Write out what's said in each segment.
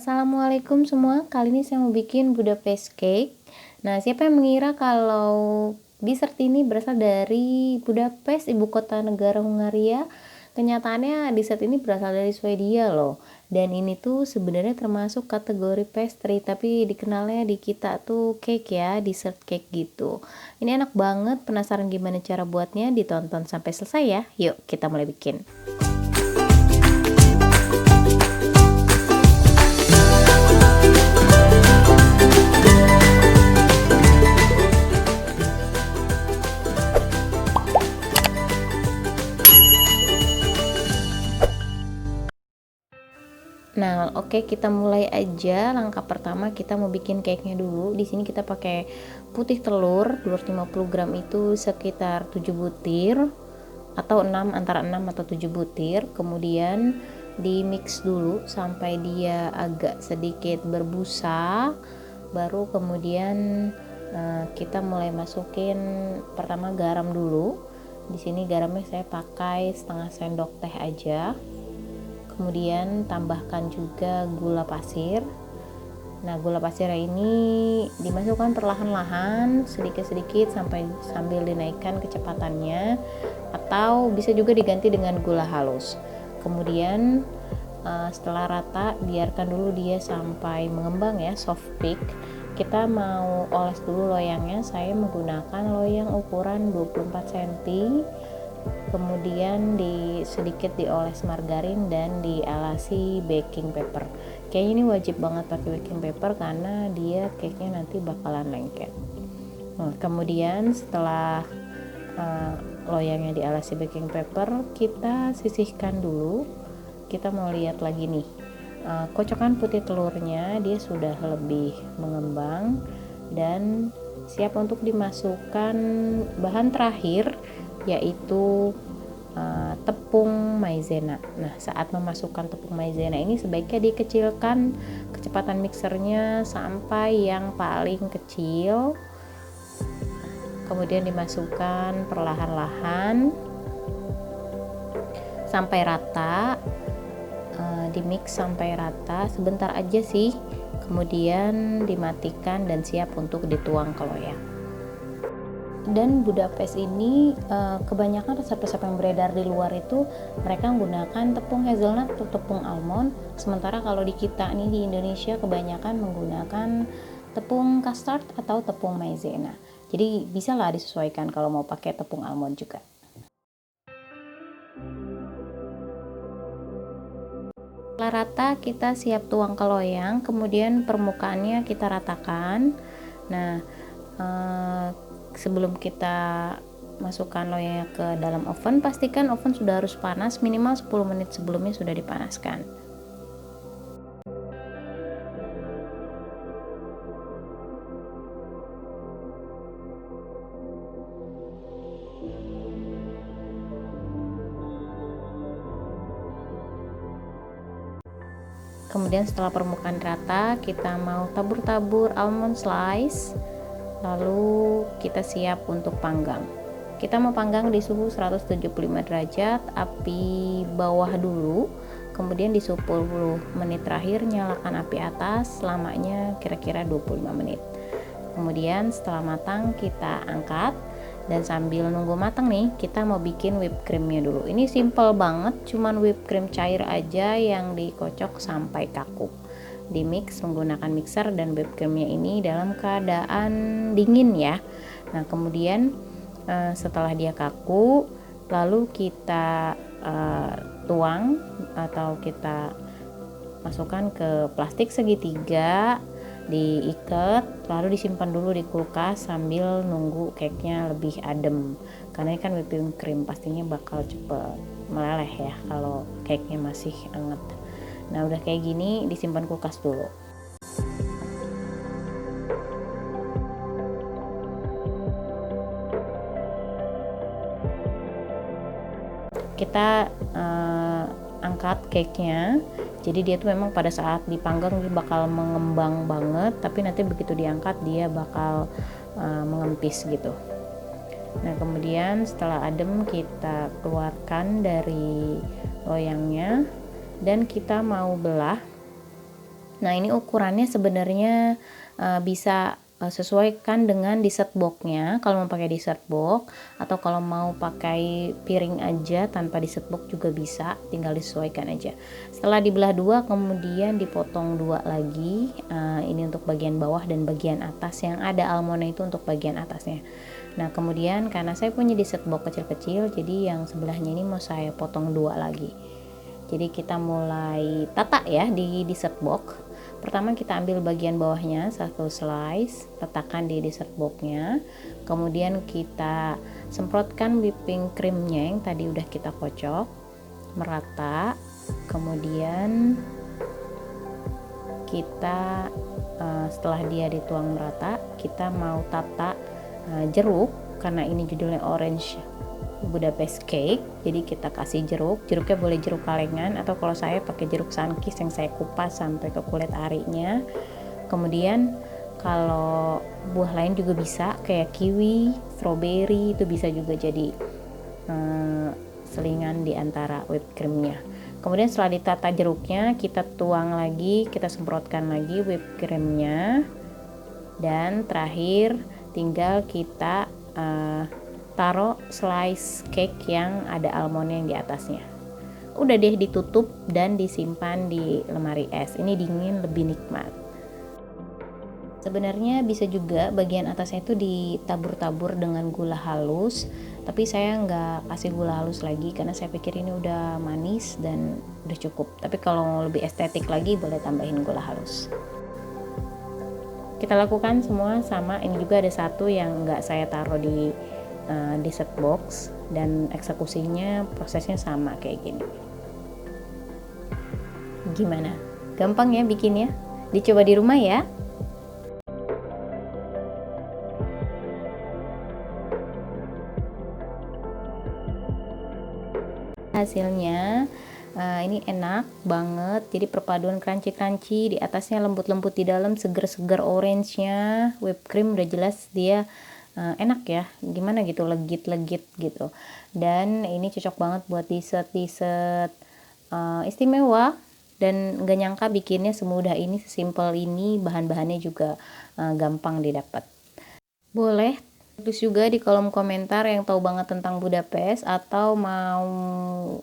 Assalamualaikum semua, kali ini saya mau bikin Budapest cake. Nah, siapa yang mengira kalau dessert ini berasal dari Budapest, ibu kota negara Hungaria? Kenyataannya dessert ini berasal dari Swedia loh. Dan ini tuh sebenarnya termasuk kategori pastry, tapi dikenalnya di kita tuh cake ya, dessert cake gitu. Ini enak banget, penasaran gimana cara buatnya? Ditonton sampai selesai ya. Yuk, kita mulai bikin. Nah, oke, kita mulai aja. Langkah pertama kita mau bikin cake-nya dulu. Di sini kita pakai putih telur 250 gram itu sekitar 7 butir atau 6, antara 6 atau 7 butir. Kemudian di mix dulu sampai dia agak sedikit berbusa. Baru kemudian kita mulai masukin pertama garam dulu. Di sini garamnya saya pakai setengah sendok teh aja. Kemudian tambahkan juga gula pasir. Nah, gula pasir ini dimasukkan perlahan-lahan sedikit-sedikit sambil dinaikkan kecepatannya, atau bisa juga diganti dengan gula halus. Kemudian setelah rata, biarkan dulu dia sampai mengembang ya, soft peak. Kita mau oles dulu loyangnya. Saya menggunakan loyang ukuran 24 cm. Kemudian sedikit dioles margarin dan dialasi baking paper. Kayaknya ini wajib banget pakai baking paper karena dia cake-nya nanti bakalan lengket. Nah, kemudian setelah loyangnya dialasi baking paper, kita sisihkan dulu. Kita mau lihat lagi nih, kocokan putih telurnya dia sudah lebih mengembang dan siap untuk dimasukkan bahan terakhir, yaitu tepung maizena. Nah, saat memasukkan tepung maizena ini sebaiknya dikecilkan kecepatan mixernya sampai yang paling kecil. Kemudian dimasukkan perlahan-lahan sampai rata, di mix sampai rata, sebentar aja sih. Kemudian dimatikan dan siap untuk dituang ke loyang. Dan Budapest ini kebanyakan resep-resep yang beredar di luar itu mereka menggunakan tepung hazelnut atau tepung almond, sementara kalau di kita nih di Indonesia kebanyakan menggunakan tepung custard atau tepung maizena. Jadi bisa lah disesuaikan kalau mau pakai tepung almond juga. Setelah rata, kita siap tuang ke loyang, kemudian permukaannya kita ratakan. Nah, sebelum kita masukkan loyangnya ke dalam oven, pastikan oven sudah harus panas, minimal 10 menit sebelumnya sudah dipanaskan. Kemudian setelah permukaan rata, kita mau tabur-tabur almond slice. Lalu kita siap untuk panggang. Kita mau panggang di suhu 175 derajat, api bawah dulu. Kemudian di 10 menit terakhir nyalakan api atas, lamanya kira-kira 25 menit. Kemudian setelah matang kita angkat, dan sambil nunggu matang nih, kita mau bikin whipped creamnya dulu. Ini simple banget, cuman whipped cream cair aja yang dikocok sampai kaku. Di mix menggunakan mixer, dan whipped creamnya ini dalam keadaan dingin ya. Nah, kemudian setelah dia kaku, lalu kita tuang atau kita masukkan ke plastik segitiga, diikat, lalu disimpan dulu di kulkas sambil nunggu cake-nya lebih adem, karena ini kan whipping cream pastinya bakal cepet meleleh ya kalau cake-nya masih anget. Nah, udah kayak gini disimpan kulkas dulu. Kita angkat cake-nya. Jadi dia tuh memang pada saat dipanggang dia bakal mengembang banget, tapi nanti begitu diangkat dia bakal mengempis gitu. Nah, kemudian setelah adem kita keluarkan dari loyangnya dan kita mau belah. Nah, ini ukurannya sebenarnya bisa sesuaikan dengan dessert boxnya kalau mau pakai dessert box, atau kalau mau pakai piring aja tanpa dessert box juga bisa, tinggal disesuaikan aja. Setelah dibelah dua, kemudian dipotong dua lagi. Ini untuk bagian bawah dan bagian atas, yang ada almondnya itu untuk bagian atasnya. Nah, kemudian karena saya punya dessert box kecil-kecil, jadi yang sebelahnya ini mau saya potong dua lagi. Jadi kita mulai tata ya di dessert box. Pertama kita ambil bagian bawahnya satu slice, letakkan di dessert boxnya. Kemudian kita semprotkan whipping creamnya yang tadi udah kita kocok merata. Kemudian kita setelah dia dituang merata, kita mau tata jeruk, karena ini judulnya orange Budapest cake, jadi kita kasih jeruknya boleh jeruk kalengan, atau kalau saya pakai jeruk sunkist yang saya kupas sampai ke kulit arinya. Kemudian kalau buah lain juga bisa, kayak kiwi, strawberry, itu bisa juga jadi selingan di antara whipped creamnya. Kemudian setelah ditata jeruknya, kita tuang lagi, kita semprotkan lagi whipped creamnya, dan terakhir tinggal kita taruh slice cake yang ada almondnya yang di atasnya. Udah deh, ditutup dan disimpan di lemari es. Ini dingin lebih nikmat. Sebenarnya bisa juga bagian atasnya itu ditabur-tabur dengan gula halus, tapi saya nggak kasih gula halus lagi karena saya pikir ini udah manis dan udah cukup. Tapi kalau lebih estetik lagi boleh tambahin gula halus. Kita lakukan semua sama. Ini juga ada satu yang nggak saya taruh di dessert box, dan eksekusinya prosesnya sama kayak gini. Gimana? Gampang ya bikinnya? Dicoba di rumah ya. Hasilnya ini enak banget, jadi perpaduan crunchy di atasnya, lembut-lembut di dalam, seger-seger orange-nya. Whipped cream udah jelas dia enak ya, gimana gitu, legit-legit gitu. Dan ini cocok banget buat dessert istimewa, dan gak nyangka bikinnya semudah ini, sesimpel ini, bahan-bahannya juga gampang didapat. Boleh tulis juga di kolom komentar yang tahu banget tentang Budapest, atau mau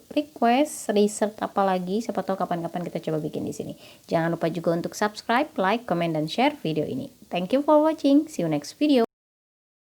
request dessert apa lagi, siapa tahu kapan-kapan kita coba bikin di sini. Jangan lupa juga untuk subscribe, like, comment, dan share video ini. Thank you for watching. See you next video.